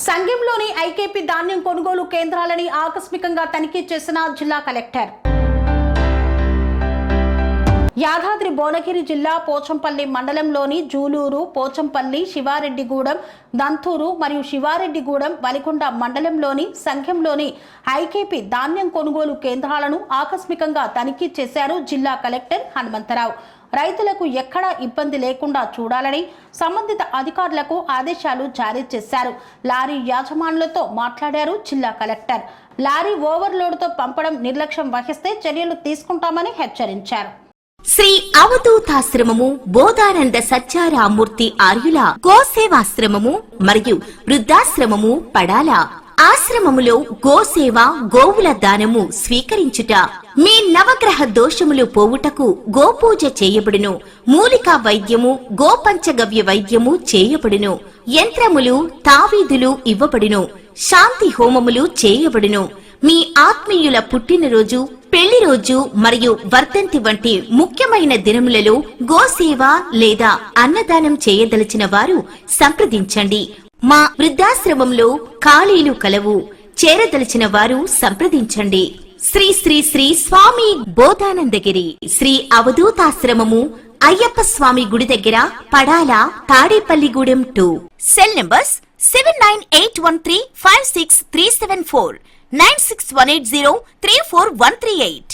సంఘంలోని IKP ధాన్యం కొనుగోలు కేంద్రాలని ఆకస్మికంగా తనిఖీ చేసిన జిల్లా కలెక్టర్. యాదాద్రి భువనగిరి జిల్లా పోచంపల్లి మండలంలోని జూలూరు, పోచంపల్లి, శివారెడ్డిగూడెం, దంతూరు మరియు శివారెడ్డిగూడెం, వలికొండ మండలంలోని సంఘంలోని ఐకేపీ ధాన్యం కొనుగోలు కేంద్రాలను ఆకస్మికంగా తనిఖీ చేశారు జిల్లా కలెక్టర్ హనుమంతరావు. రైతులకు ఎక్కడా ఇబ్బంది లేకుండా చూడాలని సంబంధిత అధికారులకు ఆదేశాలు జారీ చేశారు. లారీ యాజమానులతో మాట్లాడారు జిల్లా కలెక్టర్. లారీ ఓవర్లోడ్తో పంపడం నిర్లక్ష్యం వహిస్తే చర్యలు తీసుకుంటామని హెచ్చరించారు. శ్రీ అవధూతాశ్రమము, బోధానంద సత్యారామూర్తి ఆర్యుల గోసేవాశ్రమము మరియు వృద్ధాశ్రమము పడాల. ఆశ్రమములో గోసేవ, గోవుల దానము స్వీకరించుట, మీ నవగ్రహ దోషములు పోవుటకు గోపూజ చేయబడును. మూలికా వైద్యము, గోపంచగవ్య వైద్యము చేయబడును. యంత్రములు, తావీదులు ఇవ్వబడును. శాంతి హోమములు చేయబడును. మీ ఆత్మీయుల పుట్టినరోజు, పెళ్లి రోజు మరియు వర్ధంతి వంటి ముఖ్యమైన దినములలో గోసేవ లేదా అన్నదానం చేయదలిచిన వారు సంప్రదించండి. మా వృద్ధాశ్రమంలో ఖాళీలు కలవు. చేరదలిచిన వారు సంప్రదించండి. శ్రీ శ్రీ శ్రీ స్వామి బోధానందగిరి శ్రీ అవధూతాశ్రమము, అయ్యప్ప స్వామి గుడి దగ్గర, పడాల, తాడేపల్లిగూడెం 2. Cell numbers 7981356374, 9618034 138.